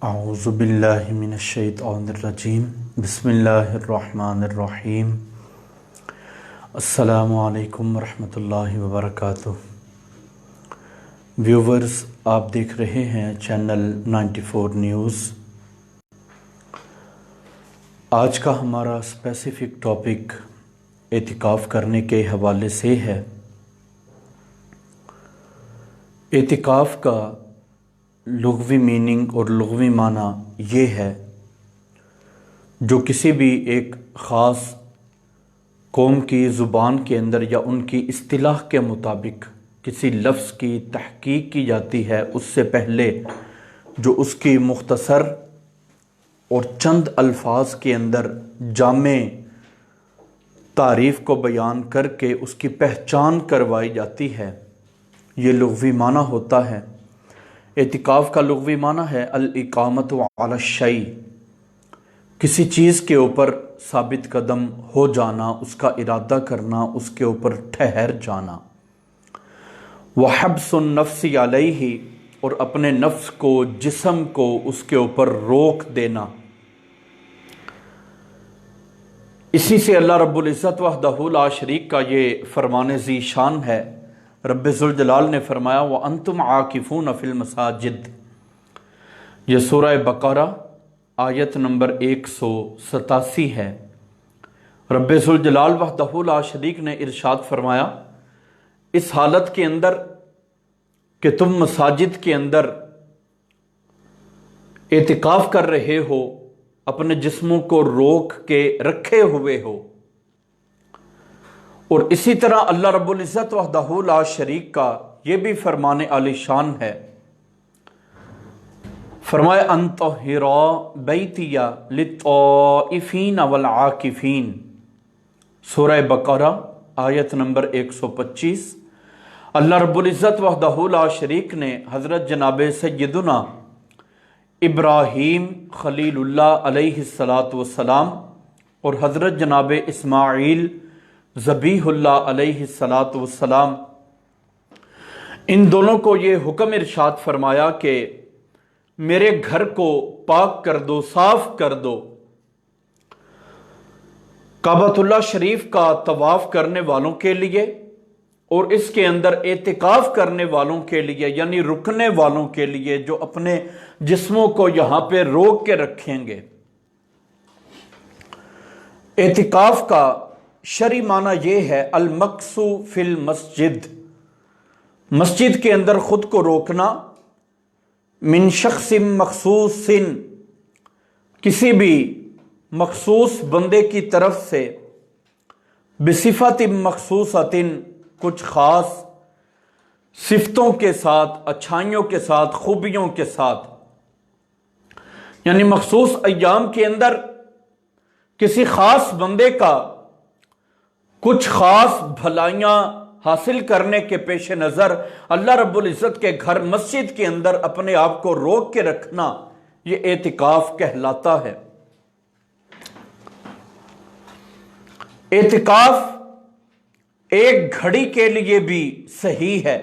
اعوذ باللہ من الشیطان الرجیم بسم اللہ الرحمن الرحیم السلام علیکم ورحمۃ اللہ وبرکاتہ۔ ویورز، آپ دیکھ رہے ہیں چینل 94 نیوز۔ آج کا ہمارا اسپیسیفک ٹاپک اعتکاف کرنے کے حوالے سے ہے۔ اعتکاف کا لغوی میننگ اور لغوی معنی یہ ہے جو کسی بھی ایک خاص قوم کی زبان کے اندر یا ان کی اصطلاح کے مطابق کسی لفظ کی تحقیق کی جاتی ہے، اس سے پہلے جو اس کی مختصر اور چند الفاظ کے اندر جامع تعریف کو بیان کر کے اس کی پہچان کروائی جاتی ہے، یہ لغوی معنی ہوتا ہے۔ اعتکاف کا لغوی معنی ہے الاقامت علی الشیء، کسی چیز کے اوپر ثابت قدم ہو جانا، اس کا ارادہ کرنا، اس کے اوپر ٹھہر جانا۔ وحبس النفس علیہ، اور اپنے نفس کو، جسم کو اس کے اوپر روک دینا۔ اسی سے اللہ رب العزت وحدہ لا شریک کا یہ فرمان ذی شان ہے۔ رب ذوالجلال نے فرمایا وَأَنْتُمْ عَاكِفُونَ فِي الْمَسَاجِدِ، یہ سورہ بقرہ آیت نمبر 187 ہے۔ رب ذوالجلال وحدہ لا شریک نے ارشاد فرمایا اس حالت کے اندر کہ تم مساجد کے اندر اعتکاف کر رہے ہو، اپنے جسموں کو روک کے رکھے ہوئے ہو، اور اسی طرح اللہ رب العزت وحدہ لا شریک کا یہ بھی فرمان عالی شان ہے۔ فرمایا ان طہر بیتی للطائفین والعاکفین، سورہ بقرہ آیت نمبر 125۔ اللہ رب العزت وحدہ لا شریک نے حضرت جناب سیدنا ابراہیم خلیل اللہ علیہ السلام اور حضرت جناب اسماعیل ذبیح اللہ علیہ السلام، ان دونوں کو یہ حکم ارشاد فرمایا کہ میرے گھر کو پاک کر دو، صاف کر دو۔ کعبۃ اللہ شریف کا طواف کرنے والوں کے لیے اور اس کے اندر اعتکاف کرنے والوں کے لیے، یعنی رکنے والوں کے لیے جو اپنے جسموں کو یہاں پہ روک کے رکھیں گے۔ اعتکاف کا شرعی معنی یہ ہے المکث فی المسجد، مسجد کے اندر خود کو روکنا، من شخص مخصوص، کسی بھی مخصوص بندے کی طرف سے، بصفت مخصوصۃ، کچھ خاص صفتوں کے ساتھ، اچھائیوں کے ساتھ، خوبیوں کے ساتھ، یعنی مخصوص ایام کے اندر کسی خاص بندے کا کچھ خاص بھلائیاں حاصل کرنے کے پیش نظر اللہ رب العزت کے گھر مسجد کے اندر اپنے آپ کو روک کے رکھنا، یہ اعتکاف کہلاتا ہے۔ اعتکاف ایک گھڑی کے لیے بھی صحیح ہے،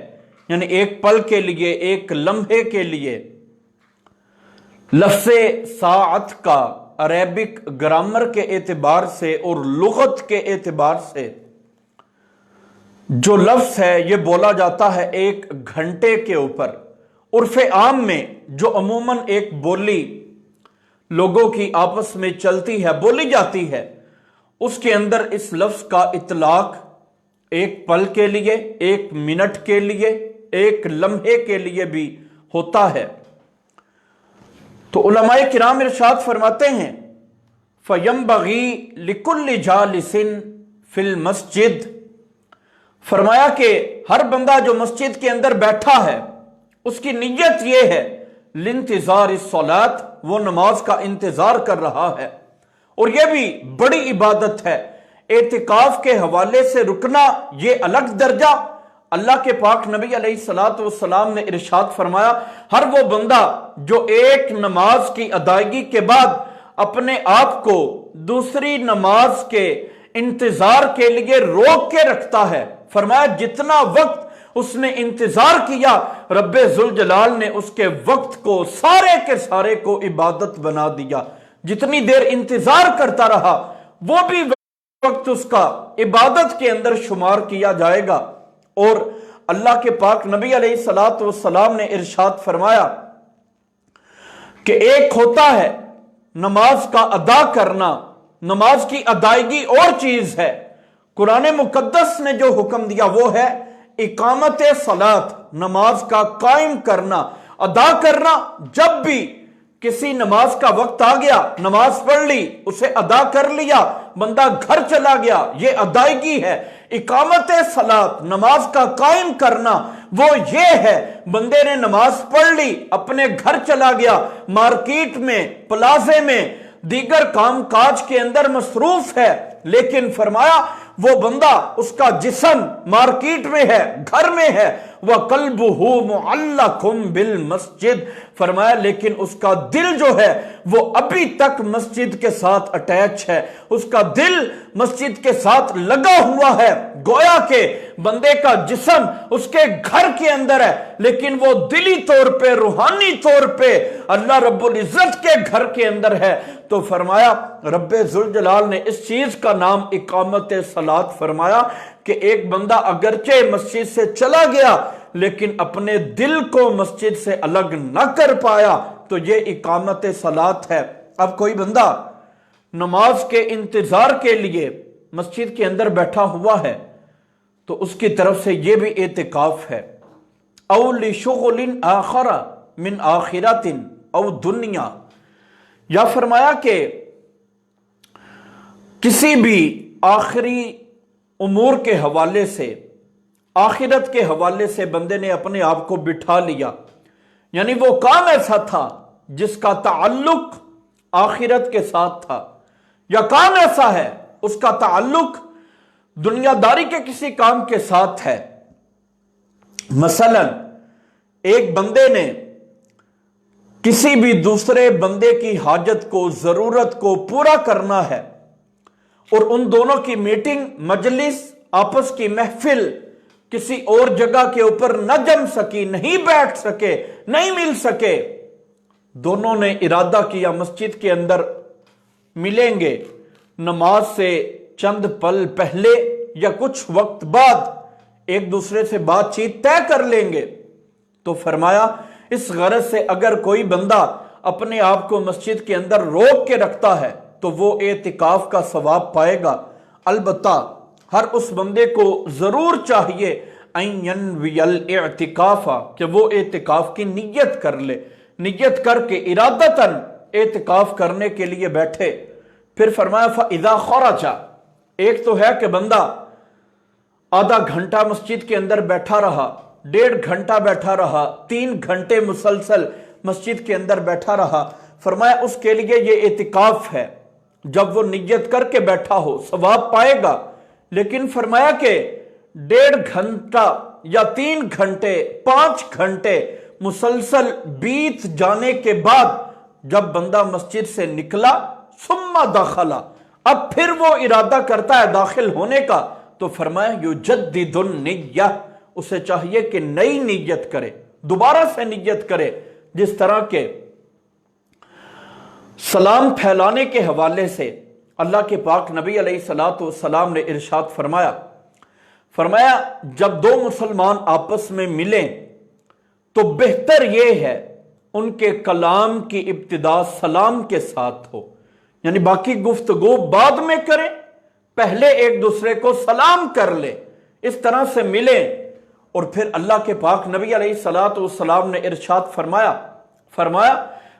یعنی ایک پل کے لیے، ایک لمحے کے لیے۔ لفظ ساعت کا عربک گرامر کے اعتبار سے اور لغت کے اعتبار سے جو لفظ ہے یہ بولا جاتا ہے ایک گھنٹے کے اوپر۔ عرف عام میں جو عموماً ایک بولی لوگوں کی آپس میں چلتی ہے، بولی جاتی ہے، اس کے اندر اس لفظ کا اطلاق ایک پل کے لیے، ایک منٹ کے لیے، ایک لمحے کے لیے بھی ہوتا ہے۔ تو علماء کرام ارشاد فرماتے ہیں فَيَنْبَغِي لِكُلِّ جَالِسٍ فِي الْمَسْجِدِ، فرمایا کہ ہر بندہ جو مسجد کے اندر بیٹھا ہے اس کی نیت یہ ہے لِانْتِظَارِ الصَّلَاةِ، وہ نماز کا انتظار کر رہا ہے، اور یہ بھی بڑی عبادت ہے۔ اعتکاف کے حوالے سے رکنا یہ الگ درجہ۔ اللہ کے پاک نبی علیہ السلام نے ارشاد فرمایا ہر وہ بندہ جو ایک نماز کی ادائیگی کے بعد اپنے آپ کو دوسری نماز کے انتظار کے لیے روک کے رکھتا ہے، فرمایا جتنا وقت اس نے انتظار کیا رب ذوالجلال نے اس کے وقت کو سارے کے سارے کو عبادت بنا دیا۔ جتنی دیر انتظار کرتا رہا وہ بھی وقت اس کا عبادت کے اندر شمار کیا جائے گا۔ اور اللہ کے پاک نبی علیہ السلام نے ارشاد فرمایا کہ ایک ہوتا ہے نماز کا ادا کرنا، نماز کی ادائیگی اور چیز ہے۔ قرآن مقدس نے جو حکم دیا وہ ہے اقامت صلاۃ، نماز کا قائم کرنا، ادا کرنا۔ جب بھی کسی نماز کا وقت آ گیا، نماز پڑھ لی، اسے ادا کر لیا، بندہ گھر چلا گیا، یہ ادائیگی ہے۔ اقامت صلاۃ، نماز کا قائم کرنا، وہ یہ ہے بندے نے نماز پڑھ لی، اپنے گھر چلا گیا، مارکیٹ میں، پلازے میں، دیگر کام کاج کے اندر مصروف ہے، لیکن فرمایا وہ بندہ، اس کا جسم مارکیٹ میں ہے، گھر میں ہے، وَقَلْبُهُ مُعَلَّقٌ بِالْمَسْجِدِ، فرمایا لیکن اس کا دل جو ہے وہ ابھی تک مسجد کے ساتھ اٹیچ ہے، اس کا دل مسجد کے ساتھ لگا ہوا ہے۔ گویا کہ بندے کا جسم اس کے گھر کے اندر ہے، لیکن وہ دلی طور پہ، روحانی طور پہ اللہ رب العزت کے گھر کے اندر ہے۔ تو فرمایا رب ذوالجلال نے اس چیز کا نام اقامت صلاۃ فرمایا کہ ایک بندہ اگرچہ مسجد سے چلا گیا لیکن اپنے دل کو مسجد سے الگ نہ کر پایا، تو یہ اقامت صلاۃ ہے۔ اب کوئی بندہ نماز کے انتظار کے لیے مسجد کے اندر بیٹھا ہوا ہے تو اس کی طرف سے یہ بھی اعتکاف ہے۔ او لشغل آخر من آخرت او دنیا، یا فرمایا کہ کسی بھی آخری امور کے حوالے سے، آخرت کے حوالے سے بندے نے اپنے آپ کو بٹھا لیا، یعنی وہ کام ایسا تھا جس کا تعلق آخرت کے ساتھ تھا، یا کام ایسا ہے اس کا تعلق دنیا داری کے کسی کام کے ساتھ ہے۔ مثلا ایک بندے نے کسی بھی دوسرے بندے کی حاجت کو، ضرورت کو پورا کرنا ہے، اور ان دونوں کی میٹنگ، مجلس، آپس کی محفل کسی اور جگہ کے اوپر نہ جم سکی، نہیں بیٹھ سکے، نہیں مل سکے، دونوں نے ارادہ کیا مسجد کے اندر ملیں گے، نماز سے چند پل پہلے یا کچھ وقت بعد ایک دوسرے سے بات چیت طے کر لیں گے۔ تو فرمایا اس غرض سے اگر کوئی بندہ اپنے آپ کو مسجد کے اندر روک کے رکھتا ہے تو وہ اعتکاف کا ثواب پائے گا۔ البتہ ہر اس بندے کو ضرور چاہیے ان ینوی الاعتکاف، کہ وہ اعتکاف کی نیت کر لے، نیت کر کے ارادتاً اعتکاف کرنے کے لیے بیٹھے۔ پھر فرمایا فَإِذَا خَرَجَ، ایک تو ہے کہ بندہ آدھا گھنٹہ مسجد کے اندر بیٹھا رہا، 1.5 گھنٹہ بیٹھا رہا، 3 گھنٹے مسلسل مسجد کے اندر بیٹھا رہا، فرمایا اس کے لیے یہ اعتکاف ہے۔ جب وہ نیت کر کے بیٹھا ہو ثواب پائے گا، لیکن فرمایا کہ 1.5 گھنٹہ یا 3 گھنٹے 5 گھنٹے مسلسل بیت جانے کے بعد جب بندہ مسجد سے نکلا، ثم دخل، اب پھر وہ ارادہ کرتا ہے داخل ہونے کا، تو فرمایا یجدد النیہ، اسے چاہیے کہ نئی نیت کرے، دوبارہ سے نیت کرے۔ جس طرح کے سلام پھیلانے کے حوالے سے اللہ کے پاک نبی علیہ السلام نے ارشاد فرمایا جب 2 مسلمان آپس میں ملیں تو بہتر یہ ہے ان کے کلام کی ابتدا سلام کے ساتھ ہو، یعنی باقی گفتگو بعد میں کریں، پہلے ایک دوسرے کو سلام کر لے، اس طرح سے ملیں۔ اور پھر اللہ کے پاک نبی علیہ السلام نے ارشاد فرمایا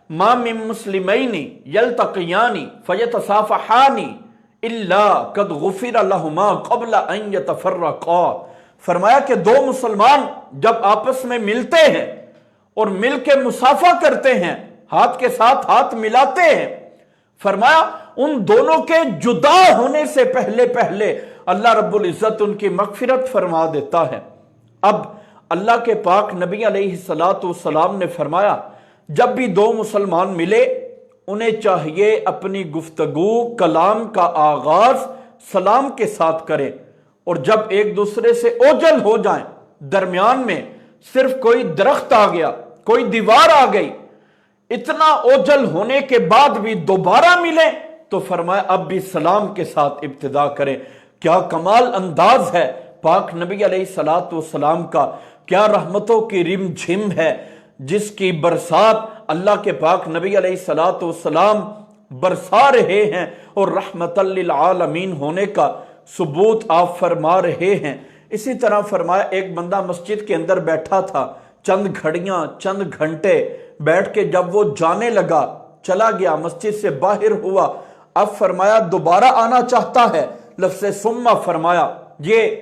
ما من مسلمین یلتقیان فیتصافحان الا قد غفر لہما قبل ان یتفرقا، فرمایا کہ 2 مسلمان جب آپس میں ملتے ہیں اور مل کے مصافحہ کرتے ہیں، ہاتھ کے ساتھ ہاتھ ملاتے ہیں، فرمایا ان دونوں کے جدا ہونے سے پہلے اللہ رب العزت ان کی مغفرت فرما دیتا ہے۔ اب اللہ کے پاک نبی علیہ السلام نے فرمایا جب بھی 2 مسلمان ملے انہیں چاہیے اپنی گفتگو، کلام کا آغاز سلام کے ساتھ کریں، اور جب ایک دوسرے سے اوجل ہو جائیں، درمیان میں صرف کوئی درخت آ گیا، کوئی دیوار آ گئی، اتنا اوجل ہونے کے بعد بھی دوبارہ ملے، تو فرمایا اب بھی سلام کے ساتھ ابتدا کریں۔ کیا کمال انداز ہے پاک نبی علیہ الصلوۃ والسلام کا، کیا رحمتوں کی رم جھم ہے جس کی برسات اللہ کے پاک نبی علیہ الصلوۃ والسلام برسا رہے ہیں، اور رحمت للعالمین ہونے کا ثبوت آپ فرما رہے ہیں۔ اسی طرح فرمایا ایک بندہ مسجد کے اندر بیٹھا تھا، چند گھڑیاں چند گھنٹے بیٹھ کے جب وہ جانے لگا، چلا گیا، مسجد سے باہر ہوا، اب فرمایا دوبارہ آنا چاہتا ہے، لفظ ثم فرمایا یہ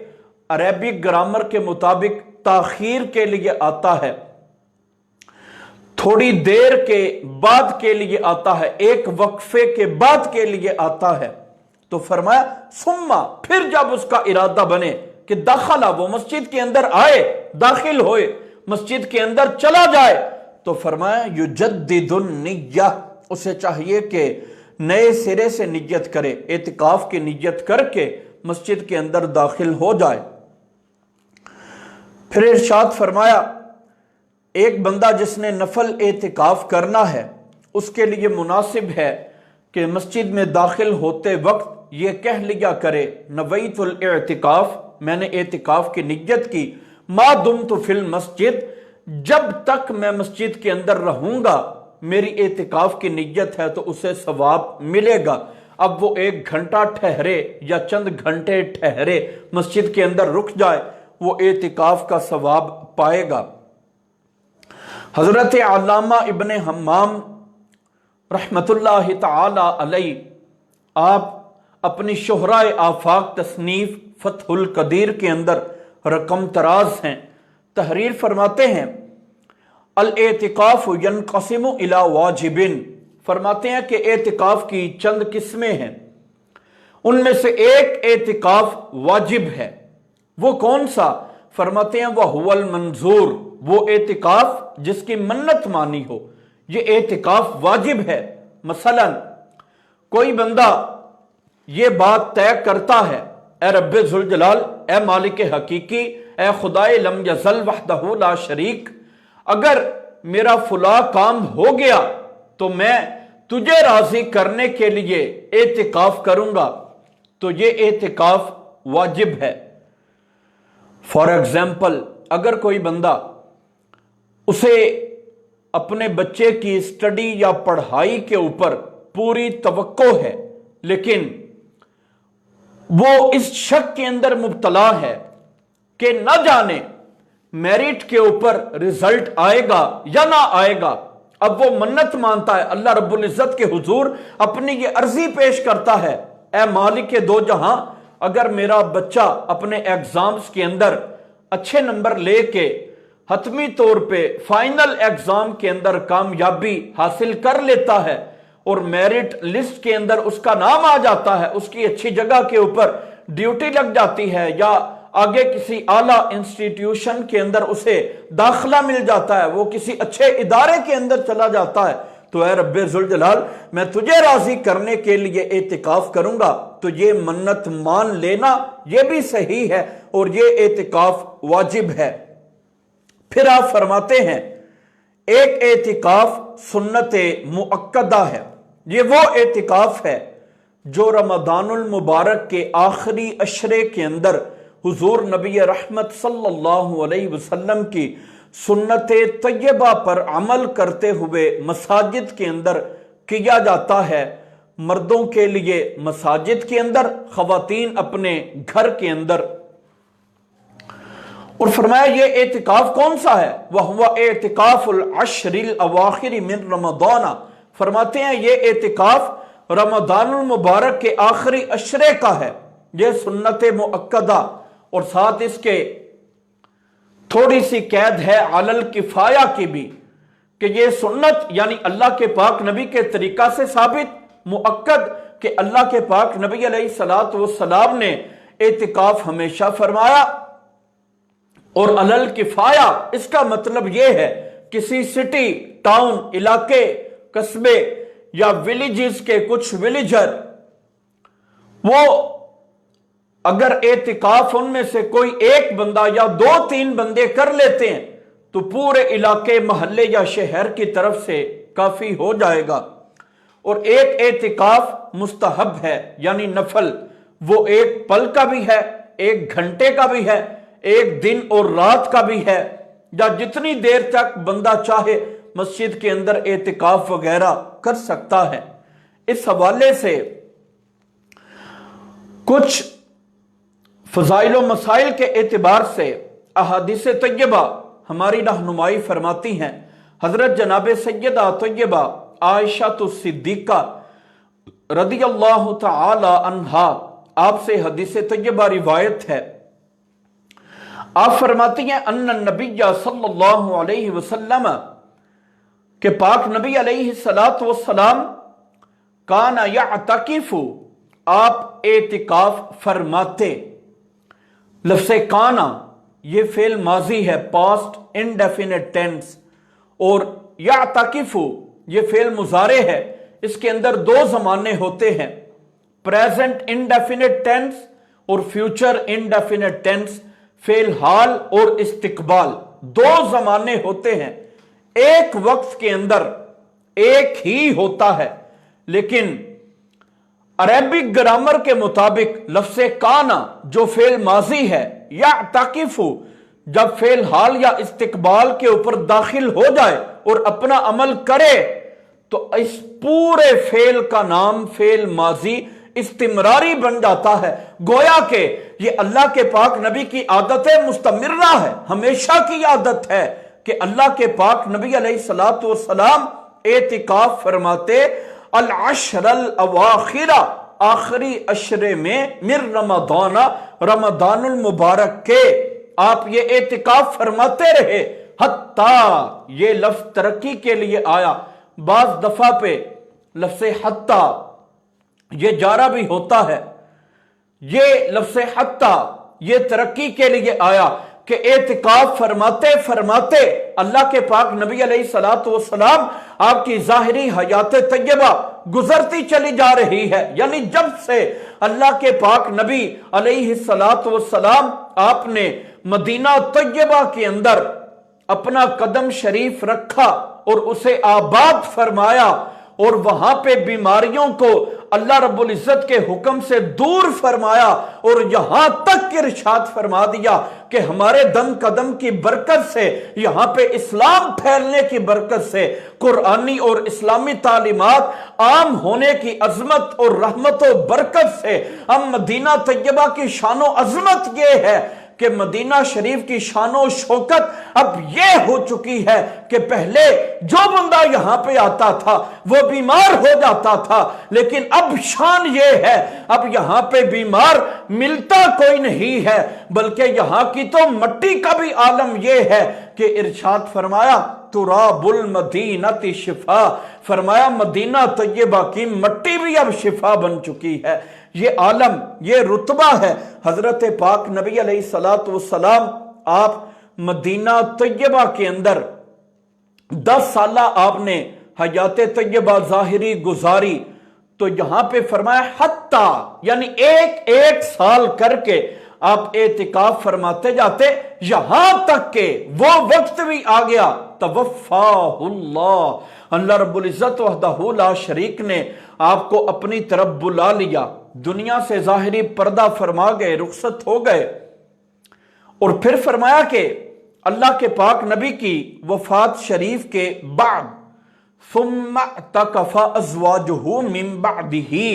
عربک گرامر کے مطابق تاخیر کے لیے آتا ہے، تھوڑی دیر کے بعد کے لیے آتا ہے، ایک وقفے کے بعد کے لیے آتا ہے۔ تو فرمایا ثم، پھر جب اس کا ارادہ بنے کہ داخلہ، وہ مسجد کے اندر آئے، داخل ہوئے، مسجد کے اندر چلا جائے، تو فرمایا یجدد النیہ، اسے چاہیے کہ نئے سرے سے نیت کرے، اعتکاف کی نیت کر کے مسجد کے اندر داخل ہو جائے۔ پھر ارشاد فرمایا ایک بندہ جس نے نفل اعتکاف کرنا ہے، اس کے لیے مناسب ہے کہ مسجد میں داخل ہوتے وقت یہ کہہ لیا کرے نویت الاعتکاف، میں نے اعتکاف کی نیت کی، ما دمت فی المسجد، جب تک میں مسجد کے اندر رہوں گا میری اعتکاف کی نیت ہے تو اسے ثواب ملے گا۔ اب وہ ایک گھنٹہ ٹھہرے یا چند گھنٹے ٹھہرے، مسجد کے اندر رک جائے، وہ اعتکاف کا ثواب پائے گا۔ حضرت علامہ ابن حمام رحمت اللہ تعالی علیہ، آپ اپنی شہرائے آفاق تصنیف فتح القدیر کے اندر رقم تراز ہیں، تحریر فرماتے ہیں الاعتکاف ینقسم الی واجب، فرماتے ہیں کہ اعتکاف کی چند قسمیں ہیں، ان میں سے ایک اعتکاف واجب ہے۔ وہ کون سا؟ فرماتے ہیں وَهُوَ الْمَنْظُورُ، وہ اعتکاف جس کی منت مانی ہو، یہ اعتکاف واجب ہے۔ مثلا کوئی بندہ یہ بات طے کرتا ہے، اے رب ذوالجلال، اے مالک حقیقی، اے خدائے لم یزل وحدہ لا شریک، اگر میرا فلاں کام ہو گیا تو میں تجھے راضی کرنے کے لیے اعتکاف کروں گا، تو یہ اعتکاف واجب ہے۔ فار ایگزامپل، اگر کوئی بندہ اسے اپنے بچے کی سٹڈی یا پڑھائی کے اوپر پوری توقع ہے، لیکن وہ اس شک کے اندر مبتلا ہے کہ نہ جانے میرٹ کے اوپر رزلٹ آئے گا یا نہ آئے گا، اب وہ منت مانتا ہے، اللہ رب العزت کے حضور اپنی یہ عرضی پیش کرتا ہے، اے مالک دو جہاں، اگر میرا بچہ اپنے ایگزامز کے اندر اچھے نمبر لے کے حتمی طور پہ فائنل ایگزام کے اندر کامیابی حاصل کر لیتا ہے اور میرٹ لسٹ کے اندر اس کا نام آ جاتا ہے، اس کی اچھی جگہ کے اوپر ڈیوٹی لگ جاتی ہے، یا آگے کسی اعلیٰ انسٹیٹیوشن کے اندر اسے داخلہ مل جاتا ہے، وہ کسی اچھے ادارے کے اندر چلا جاتا ہے، تو اے رب ذوالجلال میں تجھے راضی کرنے کے لیے اعتکاف کروں گا، تو یہ منت مان لینا یہ بھی صحیح ہے اور یہ اعتکاف واجب ہے۔ پھر آپ فرماتے ہیں ایک اعتکاف سنت مؤکدہ ہے، یہ وہ اعتکاف ہے جو رمضان المبارک کے آخری عشرے کے اندر حضور نبی رحمت صلی اللہ علیہ وسلم کی سنت طیبہ پر عمل کرتے ہوئے مساجد کے اندر کیا جاتا ہے، مردوں کے لیے مساجد کے اندر، خواتین اپنے گھر کے اندر۔ اور فرمایا یہ اعتکاف کون سا ہے؟ وَهُوَ اعتکاف العشر الاواخر من رمضان، فرماتے ہیں یہ اعتکاف رمضان المبارک کے آخری عشرے کا ہے، یہ سنت مؤکدہ، اور ساتھ اس کے تھوڑی سی قید ہے علی الکفایہ کی بھی، کہ یہ سنت یعنی اللہ کے پاک نبی کے طریقہ سے ثابت، مؤکد کہ اللہ کے پاک نبی علیہ الصلوۃ والسلام نے اعتکاف ہمیشہ فرمایا، اور علی الکفایہ اس کا مطلب یہ ہے کسی سٹی، ٹاؤن، علاقے، قصبے یا ولیجز کے کچھ ولیجر وہ اگر اعتکاف ان میں سے کوئی ایک بندہ یا دو تین بندے کر لیتے ہیں تو پورے علاقے محلے یا شہر کی طرف سے کافی ہو جائے گا۔ اور ایک اعتکاف مستحب ہے یعنی نفل، وہ ایک پل کا بھی ہے، ایک گھنٹے کا بھی ہے، ایک دن اور رات کا بھی ہے، یا جتنی دیر تک بندہ چاہے مسجد کے اندر اعتکاف وغیرہ کر سکتا ہے۔ اس حوالے سے کچھ فضائل و مسائل کے اعتبار سے احادیث طیبہ ہماری رہنمائی فرماتی ہیں۔ حضرت جناب سیدہ طیبہ عائشہ صدیقہ رضی اللہ تعالی عنہا، آپ سے حدیث طیبہ روایت ہے، آپ فرماتی ہیں ان النبی صلی اللہ علیہ وسلم کہ پاک نبی علیہ السلام کان یعتکف، آپ اعتکاف فرماتے۔ لفظ کانا یہ فعل ماضی ہے، پاسٹ انڈیفینٹ ٹینس، اور یعتکف یہ فعل مضارع ہے، اس کے اندر دو زمانے ہوتے ہیں، پریزنٹ انڈیفینٹ ٹینس اور فیوچر انڈیفینٹ ٹینس، فعل حال اور استقبال، دو زمانے ہوتے ہیں، ایک وقت کے اندر ایک ہی ہوتا ہے، لیکن عربک گرامر کے مطابق لفظ کانا جو فعل ماضی ہے، یعتکف جب فعل حال یا استقبال کے اوپر داخل ہو جائے اور اپنا عمل کرے تو اس پورے فعل کا نام فعل ماضی استمراری بن جاتا ہے، گویا کہ یہ اللہ کے پاک نبی کی عادت مستمرہ ہے، ہمیشہ کی عادت ہے کہ اللہ کے پاک نبی علیہ السلام اعتکاف فرماتے العشر الاواخر، آخری عشرے میں، من رمضان المبارک کے آپ یہ اعتکاف فرماتے رہے، حتیٰ یہ لفظ ترقی کے لیے آیا، بعض دفعہ پہ لفظ حتیٰ یہ جارہ بھی ہوتا ہے، یہ لفظ حتیٰ یہ ترقی کے لیے آیا کہ اعتکاف فرماتے فرماتے اللہ کے پاک نبی علیہ السلام آپ کی ظاہری حیات طیبہ گزرتی چلی جا رہی ہے، یعنی جب سے اللہ کے پاک نبی علیہ السلام آپ نے مدینہ طیبہ کے اندر اپنا قدم شریف رکھا اور اسے آباد فرمایا اور وہاں پہ بیماریوں کو اللہ رب العزت کے حکم سے دور فرمایا اور یہاں تک کہ ارشاد فرما دیا کہ ہمارے دم قدم کی برکت سے، یہاں پہ اسلام پھیلنے کی برکت سے، قرآنی اور اسلامی تعلیمات عام ہونے کی عظمت اور رحمت و برکت سے، ہم مدینہ طیبہ کی شان و عظمت یہ ہے کہ مدینہ شریف کی شان و شوکت اب یہ ہو چکی ہے کہ پہلے جو بندہ یہاں پہ آتا تھا وہ بیمار ہو جاتا تھا، لیکن اب شان یہ ہے اب یہاں پہ بیمار ملتا کوئی نہیں ہے، بلکہ یہاں کی تو مٹی کا بھی عالم یہ ہے کہ ارشاد فرمایا تراب المدینہ شفا، فرمایا مدینہ طیبہ کی مٹی بھی اب شفا بن چکی ہے۔ یہ عالم، یہ رتبہ ہے حضرت پاک نبی علیہ السلام، آپ مدینہ طیبہ کے اندر 10 سالہ آپ نے حیات طیبہ ظاہری گزاری، تو یہاں پہ فرمایا حتیٰ یعنی ایک سال کر کے آپ اعتکاف فرماتے جاتے، یہاں تک کہ وہ وقت بھی آ گیا توفاہ اللہ رب العزت وحدہ لا شریک نے آپ کو اپنی طرف بلا لیا، دنیا سے ظاہری پردہ فرما گئے، رخصت ہو گئے، اور پھر فرمایا کہ اللہ کے پاک نبی کی وفات شریف کے بعد ثم اعتکف ازواجہ من بعدہ،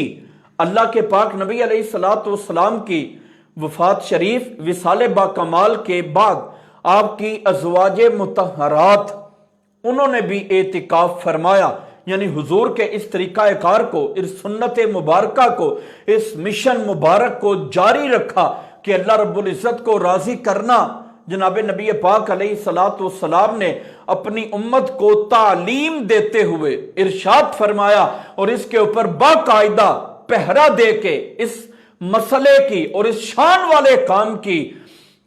اللہ کے پاک نبی علیہ السلام کی وفات شریف وصال با کمال کے بعد آپ کی ازواج مطہرات انہوں نے بھی اعتکاف فرمایا، یعنی حضور کے اس طریقہ کار کو، اس سنت مبارکہ کو، اس مشن مبارک کو جاری رکھا کہ اللہ رب العزت کو راضی کرنا۔ جناب نبی پاک علیہ السلام نے اپنی امت کو تعلیم دیتے ہوئے ارشاد فرمایا اور اس کے اوپر باقاعدہ پہرا دے کے اس مسئلے کی اور اس شان والے کام کی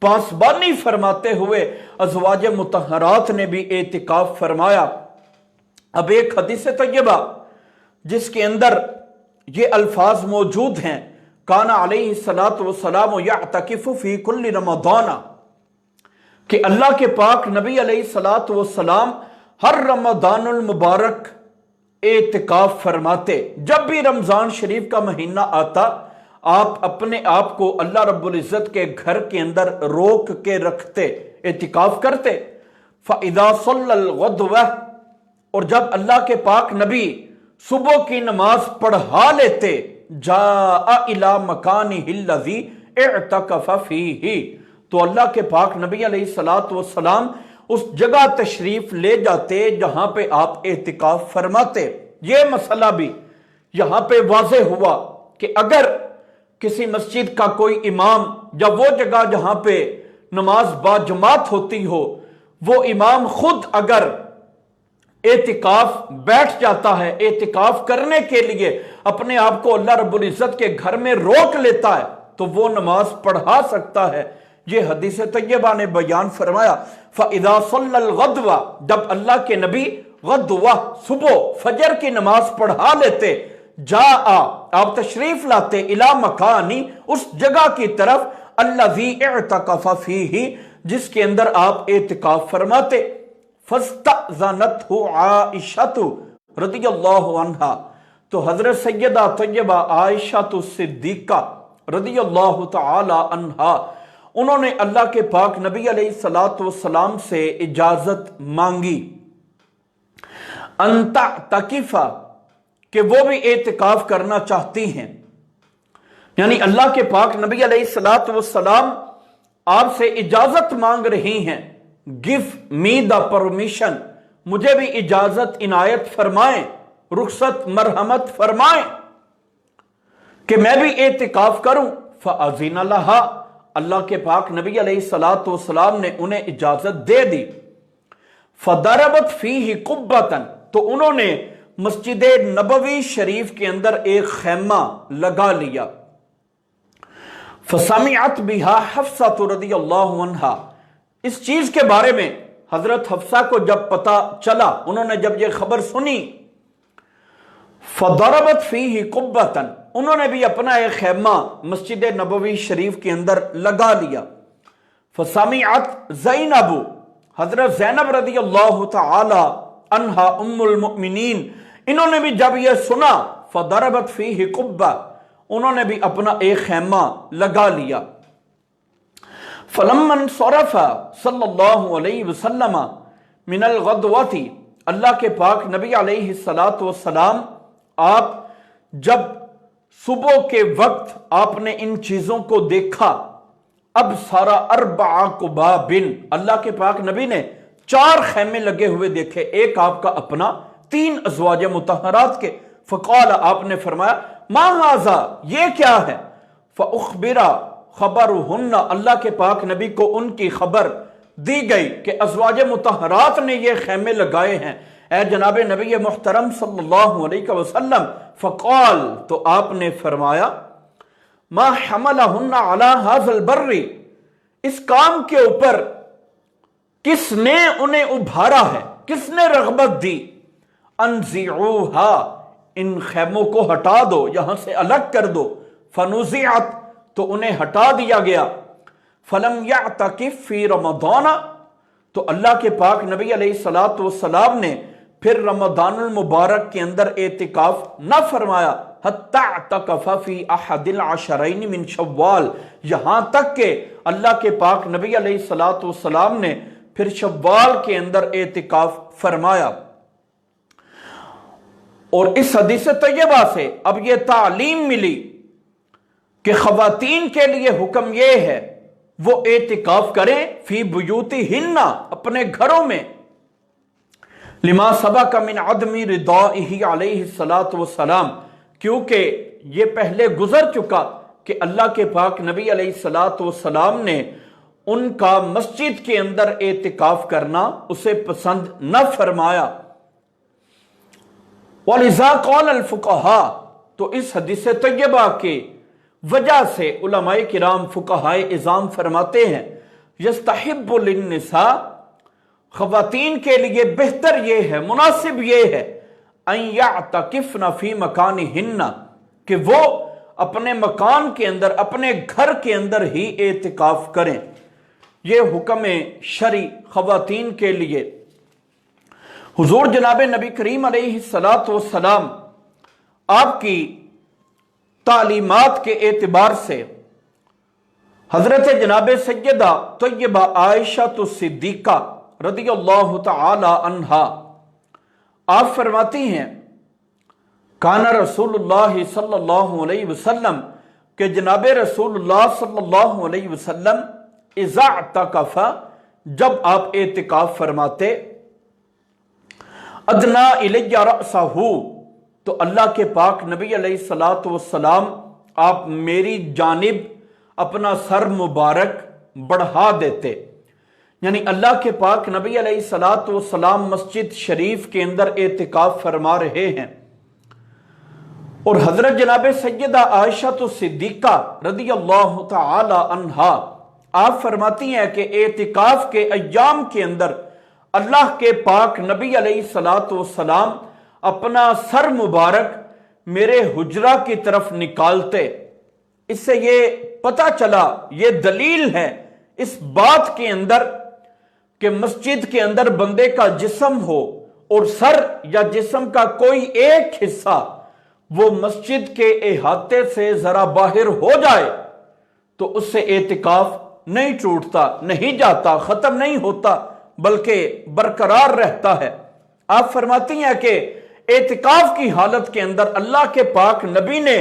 پاسبانی فرماتے ہوئے ازواج مطہرات نے بھی اعتکاف فرمایا۔ اب ایک حدیث طیبہ جس کے اندر یہ الفاظ موجود ہیں، کان علیہ السلام یعتکف فی کل رمضان، کہ اللہ کے پاک نبی علیہ الصلوۃ والسلام ہر رمضان المبارک اعتکاف فرماتے. جب بھی رمضان شریف کا مہینہ آتا آپ اپنے آپ کو اللہ رب العزت کے گھر کے اندر روک کے رکھتے, اعتکاف کرتے. فَإِذَا صَلَّى الْغَدْوَةَ, اور جب اللہ کے پاک نبی صبح کی نماز پڑھا لیتے, جَاءَ إِلَى مَكَانِهِ الَّذِي اعْتَكَفَ فِيهِ, تو اللہ کے پاک نبی علیہ الصلوۃ والسلام اس جگہ تشریف لے جاتے جہاں پہ آپ اعتکاف فرماتے. یہ مسئلہ بھی یہاں پہ واضح ہوا کہ اگر کسی مسجد کا کوئی امام یا وہ جگہ جہاں پہ نماز با جماعت ہوتی ہو, وہ امام خود اگر اعتکاف بیٹھ جاتا ہے, اعتکاف کرنے کے لیے اپنے آپ کو اللہ رب العزت کے گھر میں روک لیتا ہے, تو وہ نماز پڑھا سکتا ہے. یہ حدیث طیبہ نے بیان فرمایا. فَإِذَا صَلَّى الْغَدْوَةَ, جب اللہ کے نبی غدوہ صبح فجر کی نماز پڑھا لیتے, جاء, آپ تشریف لاتے, الی مکانی, اس جگہ کی طرف, الذی اعتکف فیہ, جس کے اندر آپ اعتکاف فرماتے. فاستأذنته عائشہ رضی اللہ عنہا, تو حضرت سیدہ طیبہ عائشہ صدیقہ رضی اللہ تعالی عنہا, انہوں نے اللہ کے پاک نبی علیہ الصلوۃ والسلام سے اجازت مانگی ان تعتکف, کہ وہ بھی اعتکاف کرنا چاہتی ہیں. یعنی اللہ کے پاک نبی علیہ الصلوۃ والسلام آپ سے اجازت مانگ رہی ہیں, give me the permission, مجھے بھی اجازت عنایت فرمائیں, رخصت مرحمت فرمائیں کہ میں بھی اعتکاف کروں. فَأَذِنَ لَهَا, اللہ کے پاک نبی علیہ الصلوۃ والسلام نے انہیں اجازت دے دی. فَضَرَبَتْ فِيهِ قُبَّةً, تو انہوں نے مسجد نبوی شریف کے اندر ایک خیمہ لگا لیا. فَسَمِعَتْ بِهَا حَفْصَةُ رضی اللہ عنہا, اس چیز کے بارے میں حضرت حفصہ کو جب پتا چلا, انہوں نے جب یہ خبر سنی, فَضَرَبَتْ فِيهِ قُبَّةً, انہوں نے بھی اپنا ایک خیمہ مسجد نبوی شریف کے اندر لگا لیا. فَسَمِعَتْ زَيْنَبُ, حضرت زینب رضی اللہ تعالی عنہا ام المؤمنین, انہوں نے بھی جب یہ سنا, فَضَرَبَتْ فِيهِ قُبَّةً, انہوں نے بھی اپنا ایک خیمہ لگا لیا. فَلَمَّا انصَرَفَ صلی اللہ علیہ وسلم من الغدوۃ, اللہ کے پاک نبی علیہ الصلوۃ والسلام آپ جب صبح کے وقت آپ نے ان چیزوں کو دیکھا, اب سارا اربع قباب, اللہ کے پاک نبی نے 4 خیمے لگے ہوئے دیکھے, ایک آپ کا اپنا, 3 ازواج مطہرات کے. فقال, آپ نے فرمایا, ما ھذا, یہ کیا ہے؟ فاخبر خبرہن, اللہ کے پاک نبی کو ان کی خبر دی گئی کہ ازواج مطہرات نے یہ خیمے لگائے ہیں, اے جناب نبی محترم صلی اللہ علیہ وسلم. فقال, تو آپ نے فرمایا, ما حملہن علی ھذا البر, اس کام کے اوپر کس نے انہیں ابھارا ہے, کس نے رغبت دی؟ انزعوہا, ان خیموں کو ہٹا دو, یہاں سے الگ کر دو. فنزعت, تو انہیں ہٹا دیا گیا. فلم یعتکف فی رمضان, تو اللہ کے پاک نبی علیہ الصلوۃ والسلام نے پھر رمضان المبارک کے اندر اعتکاف نہ فرمایا. حتی اعتکف فی احد العشرین من شوال, یہاں تک کہ اللہ کے پاک نبی علیہ الصلوۃ والسلام نے پھر شوال کے اندر اعتکاف فرمایا. اور اس حدیث طیبہ سے اب یہ تعلیم ملی کہ خواتین کے لیے حکم یہ ہے وہ اعتکاف کریں فی بیوتہن, اپنے گھروں میں. لما سبق من عدم رضائہ علیہ الصلوۃ والسلام, کیونکہ یہ پہلے گزر چکا کہ اللہ کے پاک نبی علیہ الصلوۃ والسلام نے ان کا مسجد کے اندر اعتکاف کرنا اسے پسند نہ فرمایا. وَلِذَا قَالَ الْفُقَهَاءُ, تو اس حدیث طیبہ کے وجہ سے علماء کرام فقہائے اعظام فرماتے ہیں, یستحب للنساء, خواتین کے لیے بہتر یہ ہے, مناسب یہ ہے, ان یعتکفن فی مکانہن, کہ وہ اپنے مکان کے اندر, اپنے گھر کے اندر ہی اعتکاف کریں. یہ حکم شرعی خواتین کے لیے حضور جناب نبی کریم علیہ الصلاۃ والسلام آپ کی تعلیمات کے اعتبار سے حضرت جناب سیدہ طیبہ عائشہ صدیقہ رضی اللہ تعالی عنہا آپ فرماتی ہیں کانا رسول اللہ صلی اللہ علیہ وسلم کہ جناب رسول اللہ صلی اللہ علیہ وسلم اذا اعتکف جب آپ اعتکاف فرماتے ادنا الی رأسہ تو اللہ کے پاک نبی علیہ الصلاۃ والسلام آپ میری جانب اپنا سر مبارک بڑھا دیتے، یعنی اللہ کے پاک نبی علیہ الصلاۃ والسلام مسجد شریف کے اندر اعتکاف فرما رہے ہیں اور حضرت جناب سیدہ عائشہ صدیقہ رضی اللہ تعالی عنہا آپ فرماتی ہیں کہ اعتکاف کے ایام کے اندر اللہ کے پاک نبی علیہ الصلاۃ والسلام اپنا سر مبارک میرے حجرہ کی طرف نکالتے۔ اس سے یہ پتہ چلا، یہ دلیل ہے اس بات کے اندر کہ مسجد کے اندر بندے کا جسم ہو اور سر یا جسم کا کوئی ایک حصہ وہ مسجد کے احاطے سے ذرا باہر ہو جائے تو اس سے اعتکاف نہیں ٹوٹتا، نہیں جاتا، ختم نہیں ہوتا، بلکہ برقرار رہتا ہے۔ آپ فرماتی ہیں کہ اعتکاف کی حالت کے اندر اللہ کے پاک نبی نے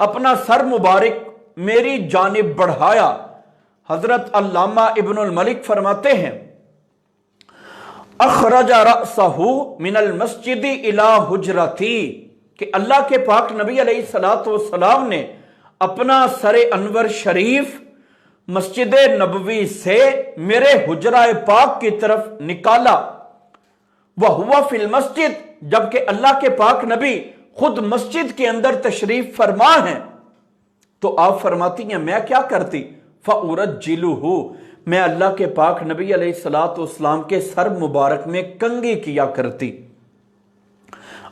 اپنا سر مبارک میری جانب بڑھایا۔ حضرت علامہ ابن الملک فرماتے ہیں اخرج رأسہ من المسجد الى حجرتی کہ اللہ کے پاک نبی علیہ الصلاۃ والسلام نے اپنا سر انور شریف مسجد نبوی سے میرے حجرہ پاک کی طرف نکالا، وَهُوَ فِي الْمَسْجِدِ جبکہ اللہ کے پاک نبی خود مسجد کے اندر تشریف فرما ہیں۔ تو آپ فرماتی ہیں میں کیا کرتی؟ فَأُرَجِّلُهُ میں اللہ کے پاک نبی علیہ الصلاۃ والسلام کے سر مبارک میں کنگھی کیا کرتی۔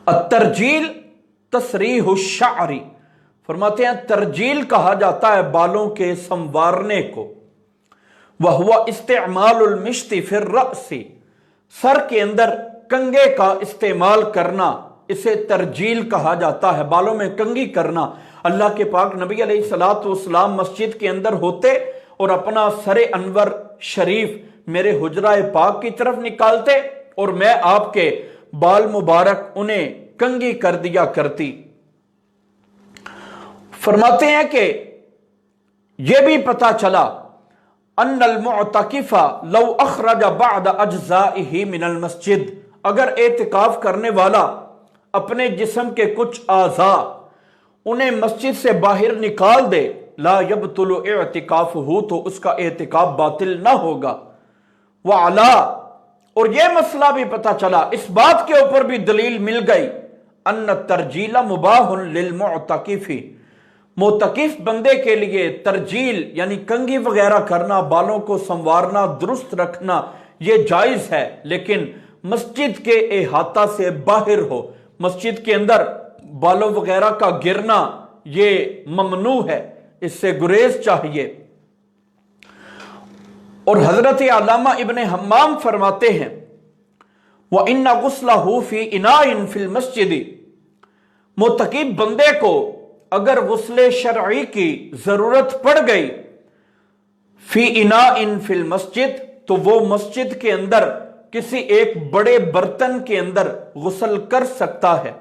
الترجیل تسریح الشعر فرماتے ہیں ترجیل کہا جاتا ہے بالوں کے سنوارنے کو۔ وَهُوَ اسْتِعْمَالُ الْمِشْتِ فِي الرَّأْسِ سر کے اندر کنگھے کا استعمال کرنا اسے ترجیل کہا جاتا ہے، بالوں میں کنگھی کرنا۔ اللہ کے پاک نبی علیہ الصلاۃ والسلام مسجد کے اندر ہوتے اور اپنا سر انور شریف میرے حجرہ پاک کی طرف نکالتے اور میں آپ کے بال مبارک انہیں کنگھی کر دیا کرتی۔ فرماتے ہیں کہ یہ بھی پتہ چلا ان المعتکف لو اخرج بعد اجزائه من المسجد اگر اعتکاف کرنے والا اپنے جسم کے کچھ اعضاء انہیں مسجد سے باہر نکال دے لا یبطل اعتکافہ تو اس کا اعتکاف باطل نہ ہوگا۔ وعلا اور یہ مسئلہ بھی پتہ چلا، اس بات کے اوپر بھی دلیل مل گئی ان الترجیل مباح للمعتکف معتکف بندے کے لیے ترجیل یعنی کنگھی وغیرہ کرنا، بالوں کو سنوارنا، درست رکھنا یہ جائز ہے، لیکن مسجد کے احاطہ سے باہر ہو، مسجد کے اندر بالوں وغیرہ کا گرنا یہ ممنوع ہے، اس سے گریز چاہیے۔ اور حضرت علامہ ابن حمام فرماتے ہیں وَإِنَّ غُسْلَهُ فِي إِنَاءٍ فِي الْمَسْجِدِ معتکف بندے کو اگر غسل شرعی کی ضرورت پڑ گئی فی اناء فی المسجد تو وہ مسجد کے اندر کسی ایک بڑے برتن کے اندر غسل کر سکتا ہے،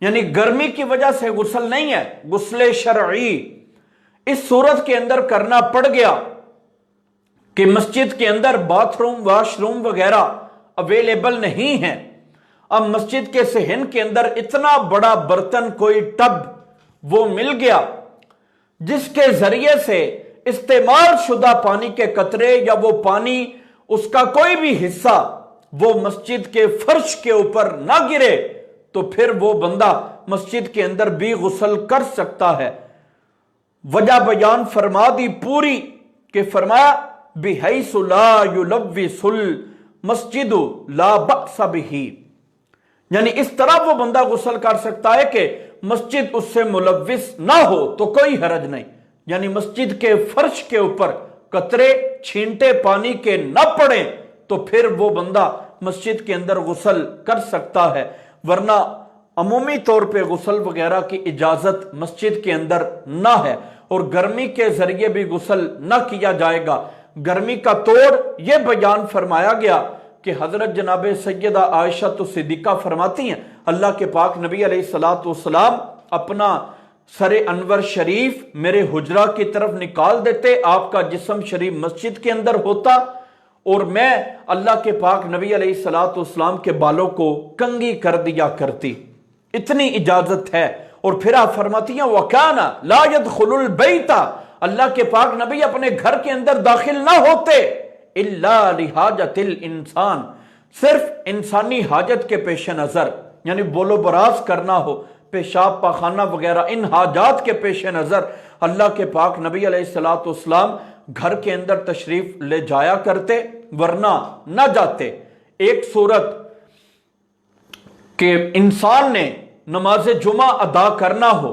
یعنی گرمی کی وجہ سے غسل نہیں ہے، غسل شرعی اس صورت کے اندر کرنا پڑ گیا کہ مسجد کے اندر باتھ روم واش روم وغیرہ اویلیبل نہیں ہیں۔ اب مسجد کے صحن کے اندر اتنا بڑا برتن کوئی ٹب وہ مل گیا جس کے ذریعے سے استعمال شدہ پانی کے قطرے یا وہ پانی اس کا کوئی بھی حصہ وہ مسجد کے فرش کے اوپر نہ گرے تو پھر وہ بندہ مسجد کے اندر بھی غسل کر سکتا ہے۔ وجہ بیان فرما دی پوری کہ فرمایا بِحَيْثُ لَا يُلَوِّثُ الْمَسْجِدُ لَا بَأْسَ بِهِ یعنی اس طرح وہ بندہ غسل کر سکتا ہے کہ مسجد اس سے ملوث نہ ہو تو کوئی حرج نہیں، یعنی مسجد کے فرش کے اوپر قطرے چھینٹے پانی کے نہ پڑیں تو پھر وہ بندہ مسجد کے اندر غسل کر سکتا ہے، ورنہ عمومی طور پہ غسل وغیرہ کی اجازت مسجد کے اندر نہ ہے، اور گرمی کے ذریعے بھی غسل نہ کیا جائے گا۔ گرمی کا توڑ یہ بیان فرمایا گیا کہ حضرت جناب سیدہ عائشہ صدیقہ فرماتی ہیں اللہ کے پاک نبی علیہ السلام اپنا سر انور شریف میرے حجرہ کی طرف نکال دیتے، آپ کا جسم شریف مسجد کے اندر ہوتا، اور میں اللہ کے پاک نبی علیہ السلام کے بالوں کو کنگھی کر دیا کرتی۔ اتنی اجازت ہے۔ اور پھر آپ فرماتی ہیں وَكَانَ لَا يَدْخُلُ الْبَيْتَ، اللہ کے پاک نبی اپنے گھر کے اندر داخل نہ ہوتے إِلَّا لِحَاجَةِ الْإِنسان، صرف انسانی حاجت کے پیش نظر، یعنی بولو براز کرنا ہو، پیشاب پاخانہ وغیرہ، ان حاجات کے پیش نظر اللہ کے پاک نبی علیہ السلام گھر کے اندر تشریف لے جایا کرتے، ورنہ نہ جاتے۔ ایک صورت کہ انسان نے نماز جمعہ ادا کرنا ہو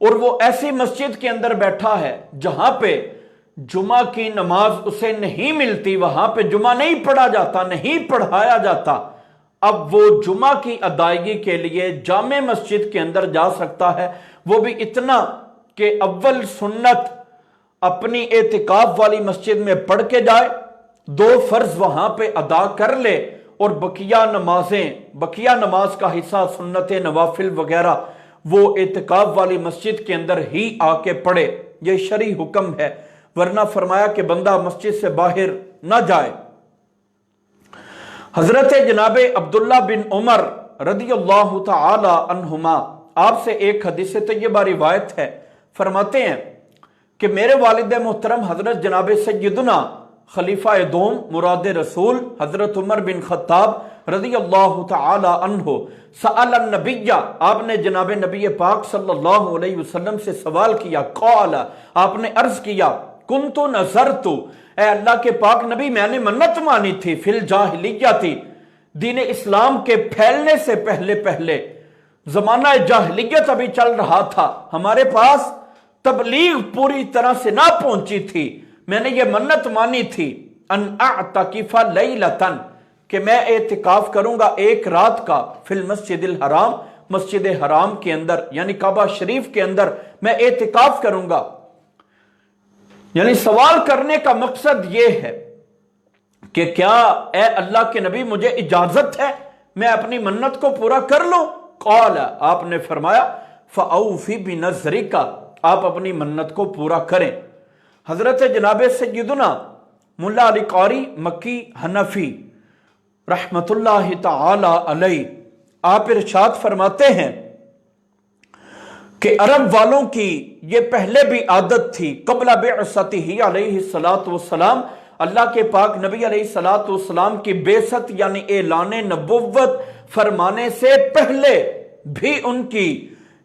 اور وہ ایسی مسجد کے اندر بیٹھا ہے جہاں پہ جمعہ کی نماز اسے نہیں ملتی، وہاں پہ جمعہ نہیں پڑھا جاتا، نہیں پڑھایا جاتا، اب وہ جمعہ کی ادائیگی کے لیے جامع مسجد کے اندر جا سکتا ہے، وہ بھی اتنا کہ اول سنت اپنی اعتکاف والی مسجد میں پڑھ کے جائے، 2 فرض وہاں پہ ادا کر لے، اور بقیہ نماز کا حصہ سنت نوافل وغیرہ وہ اعتکاف والی مسجد کے اندر ہی آ کے پڑھے۔ یہ شرعی حکم ہے، ورنہ فرمایا کہ بندہ مسجد سے باہر نہ جائے۔ حضرت جناب عبداللہ بن عمر رضی اللہ تعالی عنہما آپ سے ایک حدیث طیبہ روایت ہے، فرماتے ہیں کہ میرے والد محترم حضرت جناب سیدنا خلیفہ دوم مراد رسول حضرت عمر بن خطاب رضی اللہ تعالی عنہ سأل النبی، آپ نے جناب نبی پاک صلی اللہ علیہ وسلم سے سوال کیا، قال، آپ نے عرض کیا، کنت نظرت، اے اللہ کے پاک نبی میں نے منت مانی تھی، فی الجاہلیت، دین اسلام کے پھیلنے سے پہلے زمانہ جاہلیت ابھی چل رہا تھا، ہمارے پاس تبلیغ پوری طرح سے نہ پہنچی تھی، میں نے یہ منت مانی تھی ان اعتکف لیلتن، کہ میں اعتکاف کروں گا ایک رات کا، فی المسجد الحرام، مسجد حرام کے اندر، یعنی کعبہ شریف کے اندر میں اعتکاف کروں گا۔ یعنی سوال کرنے کا مقصد یہ ہے کہ کیا اے اللہ کے نبی مجھے اجازت ہے میں اپنی منت کو پورا کر لوں؟ قال، آپ نے فرمایا فَأَوْفِ بِنَذْرِكَ، آپ اپنی منت کو پورا کریں۔ حضرت جناب سیدنا ملا علی قاری مکی حنفی رحمت اللہ تعالی علیہ آپ ارشاد فرماتے ہیں کہ عرب والوں کی یہ پہلے بھی عادت تھی، قبل بعثتہ علیہ السلام، اللہ کے پاک نبی علیہ السلام کی بعثت یعنی اعلان نبوت فرمانے سے پہلے بھی ان کی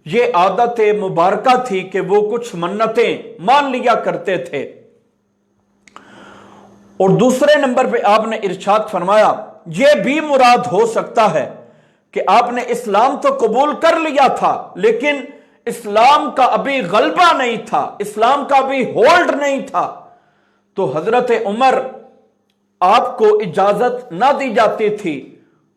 یہ عادت مبارکہ تھی کہ وہ کچھ منتیں مان لیا کرتے تھے۔ اور دوسرے نمبر پہ آپ نے ارشاد فرمایا یہ بھی مراد ہو سکتا ہے کہ آپ نے اسلام تو قبول کر لیا تھا لیکن اسلام کا ابھی غلبہ نہیں تھا، اسلام کا ابھی ہولڈ نہیں تھا، تو حضرت عمر آپ کو اجازت نہ دی جاتی تھی،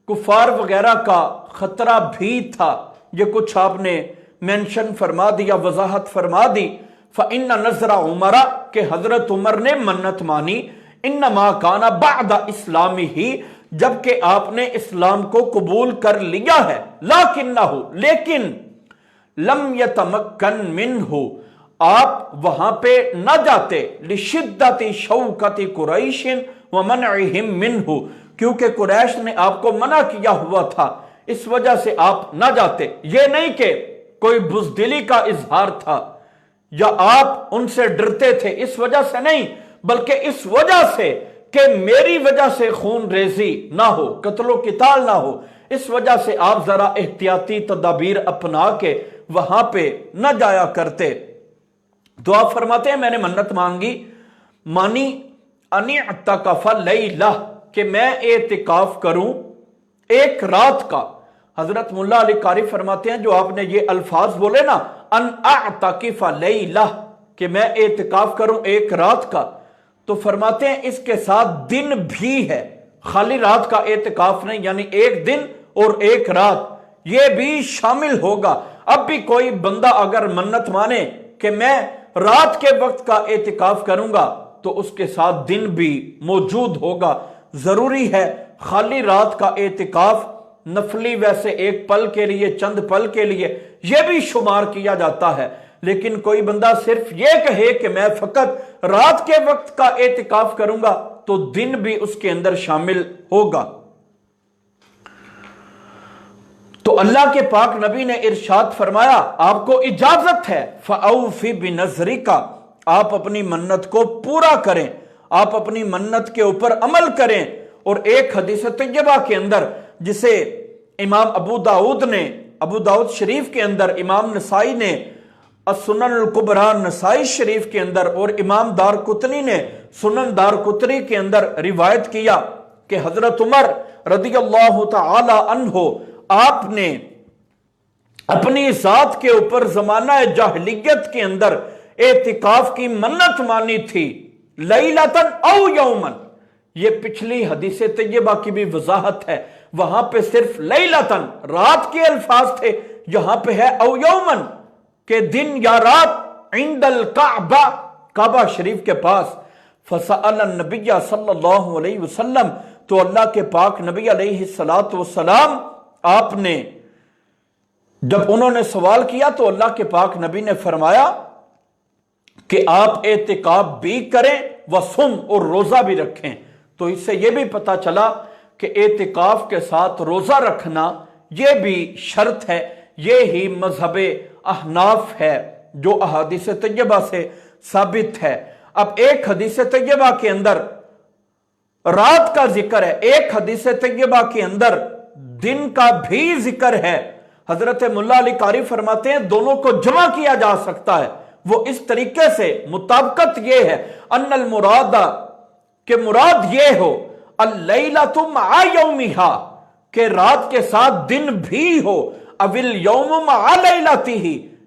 کفار وغیرہ کا خطرہ بھی تھا۔ یہ کچھ آپ نے مینشن فرما دیا، وضاحت فرما دی۔ فَإِنَّ نَذْرَ عُمَرَ، کہ حضرت عمر نے منت مانی، انما کان بعد اسلامی ہی، جبکہ آپ نے اسلام کو قبول کر لیا ہے، لیکن لم یتمکن منہ، آپ وہاں پہ نہ جاتے، لشدت شوکت قریش ومنعہم منہ، کیونکہ قریش نے آپ کو منع کیا ہوا تھا، اس وجہ سے آپ نہ جاتے۔ یہ نہیں کہ کوئی بزدلی کا اظہار تھا یا آپ ان سے ڈرتے تھے، اس وجہ سے نہیں، بلکہ اس وجہ سے کہ میری وجہ سے خون ریزی نہ ہو، قتل و قتال نہ ہو، اس وجہ سے آپ ذرا احتیاطی تدابیر اپنا کے وہاں پہ نہ جایا کرتے۔ تو آپ فرماتے ہیں میں نے منت مانی انی اعتکف لیلہ، کہ میں اعتکاف کروں ایک رات کا۔ حضرت ملا علی قاری فرماتے ہیں جو آپ نے یہ الفاظ بولے نا ان اعتکف لیلہ، کہ میں اعتکاف کروں ایک رات کا، تو فرماتے ہیں اس کے ساتھ دن بھی ہے، خالی رات کا اعتکاف نہیں، یعنی ایک دن اور ایک رات یہ بھی شامل ہوگا۔ اب بھی کوئی بندہ اگر منت مانے کہ میں رات کے وقت کا اعتکاف کروں گا تو اس کے ساتھ دن بھی موجود ہوگا۔ ضروری ہے خالی رات کا اعتکاف نفلی ویسے ایک پل کے لیے، چند پل کے لیے یہ بھی شمار کیا جاتا ہے، لیکن کوئی بندہ صرف یہ کہے کہ میں فقط رات کے وقت کا اعتکاف کروں گا تو دن بھی اس کے اندر شامل ہوگا۔ تو اللہ کے پاک نبی نے ارشاد فرمایا آپ کو اجازت ہے فَأَوْفِ بِنَذْرِكَ، آپ اپنی منت کو پورا کریں، آپ اپنی منت کے اوپر عمل کریں۔ اور ایک حدیث طیبہ کے اندر جسے امام ابو داؤد شریف کے اندر، امام نسائی نے السنن الکبریٰ نسائی شریف کے اندر اور امام دارقطنی نے سنن دارقطنی کے اندر روایت کیا کہ حضرت عمر رضی اللہ تعالی عنہ آپ نے اپنی ذات کے اوپر زمانہ جاہلیت کے اندر اعتکاف کی منت مانی تھی، لیلتن او یومن۔ یہ پچھلی حدیث طیبہ کی بھی وضاحت ہے، وہاں پہ صرف لیلتن رات کے الفاظ تھے، یہاں پہ ہے او یومن کہ دن یا رات، عند الکعبہ کعبہ شریف کے پاس۔ فسأل النبی صلی اللہ علیہ وسلم، تو اللہ کے پاک نبی علیہ السلام آپ نے جب انہوں نے سوال کیا تو اللہ کے پاک نبی نے فرمایا کہ آپ اعتکاف بھی کریں وصوم، اور روزہ بھی رکھیں۔ تو اس سے یہ بھی پتا چلا کہ اعتکاف کے ساتھ روزہ رکھنا یہ بھی شرط ہے، یہ ہی مذہب احناف ہے جو احادیث طیبہ سے ثابت ہے۔ اب ایک حدیث طیبہ کے اندر رات کا ذکر ہے، ایک حدیث طیبہ کے اندر دن کا بھی ذکر ہے۔ حضرت ملا علی قاری فرماتے ہیں دونوں کو جمع کیا جا سکتا ہے، وہ اس طریقے سے مطابقت یہ ہے ان المراد کہ مراد یہ ہو اللیلۃ مع یومہا کہ رات کے ساتھ دن بھی ہو، او الیوم مع لیلتہ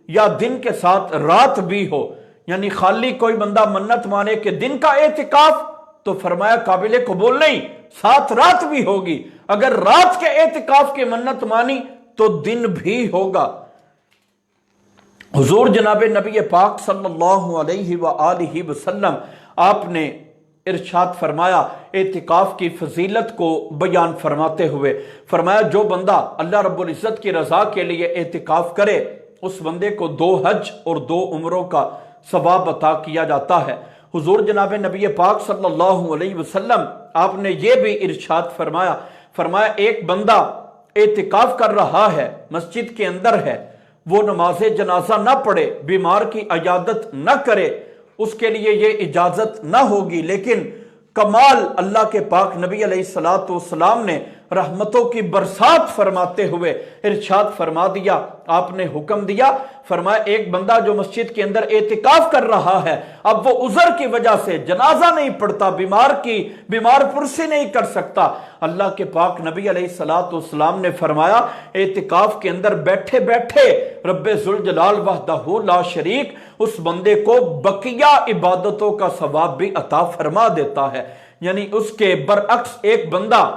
یا دن کے ساتھ رات بھی ہو۔ یعنی خالی کوئی بندہ منت مانے کہ دن کا اعتکاف تو فرمایا قابل قبول نہیں، ساتھ رات بھی ہوگی۔ اگر رات کے اعتکاف کی منت مانی تو دن بھی ہوگا۔ حضور جناب نبی پاک صلی اللہ علیہ وآلہ وسلم آپ نے ارشاد فرمایا اعتکاف کی فضیلت کو بیان فرماتے ہوئے، فرمایا جو بندہ اللہ رب العزت کی رضا کے لیے اعتکاف کرے اس بندے کو 2 حج اور 2 عمروں کا ثواب عطا کیا جاتا ہے۔ حضور جناب نبی پاک صلی اللہ علیہ وسلم آپ نے یہ بھی ارشاد فرمایا ایک بندہ اعتکاف کر رہا ہے، مسجد کے اندر ہے، وہ نماز جنازہ نہ پڑھے، بیمار کی عیادت نہ کرے، اس کے لیے یہ اجازت نہ ہوگی، لیکن کمال اللہ کے پاک نبی علیہ السلام نے رحمتوں کی برسات فرماتے ہوئے ارشاد فرما دیا، آپ نے حکم دیا، فرمایا ایک بندہ جو مسجد کے اندر اعتکاف کر رہا ہے، اب وہ عذر کی وجہ سے جنازہ نہیں پڑھتا، بیمار پرسی نہیں کر سکتا، اللہ کے پاک نبی علیہ السلام نے فرمایا اعتکاف کے اندر بیٹھے بیٹھے رب ذوالجلال وحدہ لا شریک اس بندے کو بقیہ عبادتوں کا ثواب بھی عطا فرما دیتا ہے۔ یعنی اس کے برعکس ایک بندہ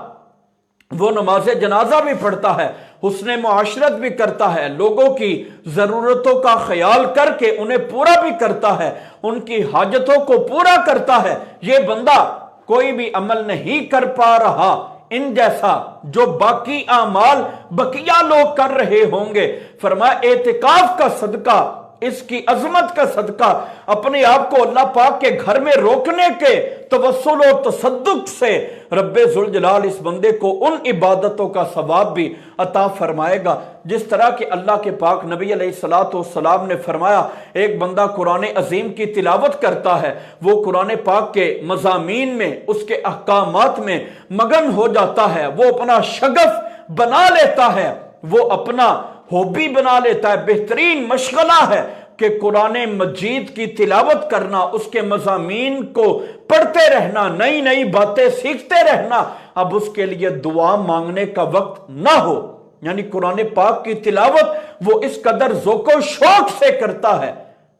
وہ نماز جنازہ بھی پڑھتا ہے، حسن معاشرت بھی کرتا ہے، لوگوں کی ضرورتوں کا خیال کر کے انہیں پورا بھی کرتا ہے، ان کی حاجتوں کو پورا کرتا ہے، یہ بندہ کوئی بھی عمل نہیں کر پا رہا ان جیسا جو باقی اعمال بقیہ لوگ کر رہے ہوں گے۔ فرمایا اعتکاف کا صدقہ، اس کی عظمت کا صدقہ، اپنے آپ کو اللہ پاک کے گھر میں روکنے کے توسل و تصدق سے رب ذوالجلال اس بندے کو ان عبادتوں کا ثواب بھی عطا فرمائے گا، جس طرح کہ اللہ کے پاک نبی علیہ السلام نے فرمایا ایک بندہ قرآن عظیم کی تلاوت کرتا ہے، وہ قرآن پاک کے مضامین میں، اس کے احکامات میں مگن ہو جاتا ہے، وہ اپنا شغف بنا لیتا ہے، وہ اپنا ہابی بنا لیتا ہے، بہترین مشغلہ ہے کہ قرآن مجید کی تلاوت کرنا، اس کے مضامین کو پڑھتے رہنا، نئی نئی باتیں سیکھتے رہنا۔ اب اس کے لیے دعا مانگنے کا وقت نہ ہو، یعنی قرآن پاک کی تلاوت وہ اس قدر ذوق و شوق سے کرتا ہے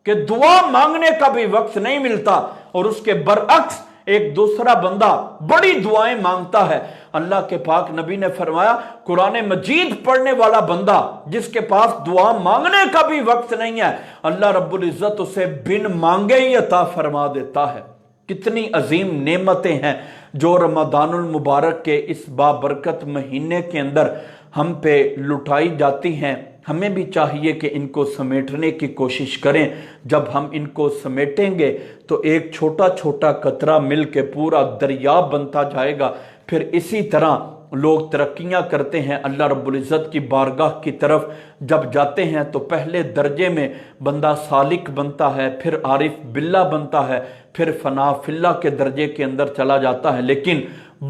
کہ دعا مانگنے کا بھی وقت نہیں ملتا، اور اس کے برعکس ایک دوسرا بندہ بڑی دعائیں مانگتا ہے، اللہ کے پاک نبی نے فرمایا قرآن مجید پڑھنے والا بندہ جس کے پاس دعا مانگنے کا بھی وقت نہیں ہے، اللہ رب العزت اسے بن مانگے ہی عطا فرما دیتا ہے۔ کتنی عظیم نعمتیں ہیں جو رمضان المبارک کے اس بابرکت مہینے کے اندر ہم پہ لٹائی جاتی ہیں۔ ہمیں بھی چاہیے کہ ان کو سمیٹنے کی کوشش کریں۔ جب ہم ان کو سمیٹیں گے تو ایک چھوٹا چھوٹا قطرہ مل کے پورا دریا بنتا جائے گا۔ پھر اسی طرح لوگ ترقیاں کرتے ہیں، اللہ رب العزت کی بارگاہ کی طرف جب جاتے ہیں تو پہلے درجے میں بندہ سالک بنتا ہے، پھر عارف باللہ بنتا ہے، پھر فنا فی اللہ کے درجے کے اندر چلا جاتا ہے۔ لیکن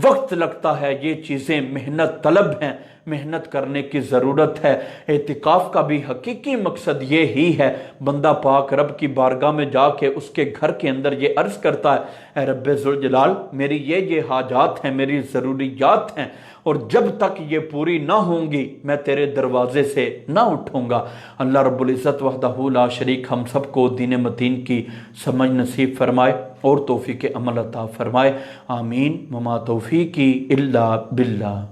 وقت لگتا ہے، یہ چیزیں محنت طلب ہیں، محنت کرنے کی ضرورت ہے۔ اعتکاف کا بھی حقیقی مقصد یہ ہی ہے، بندہ پاک رب کی بارگاہ میں جا کے اس کے گھر کے اندر یہ عرض کرتا ہے، اے رب ذوالجلال میری یہ حاجات ہیں، میری ضروریات ہیں، اور جب تک یہ پوری نہ ہوں گی میں تیرے دروازے سے نہ اٹھوں گا۔ اللہ رب العزت وحدہ لا شریک ہم سب کو دین متین کی سمجھ نصیب فرمائے اور توفیق عمل عطا فرمائے، آمین۔ وما توفیقی الا باللہ۔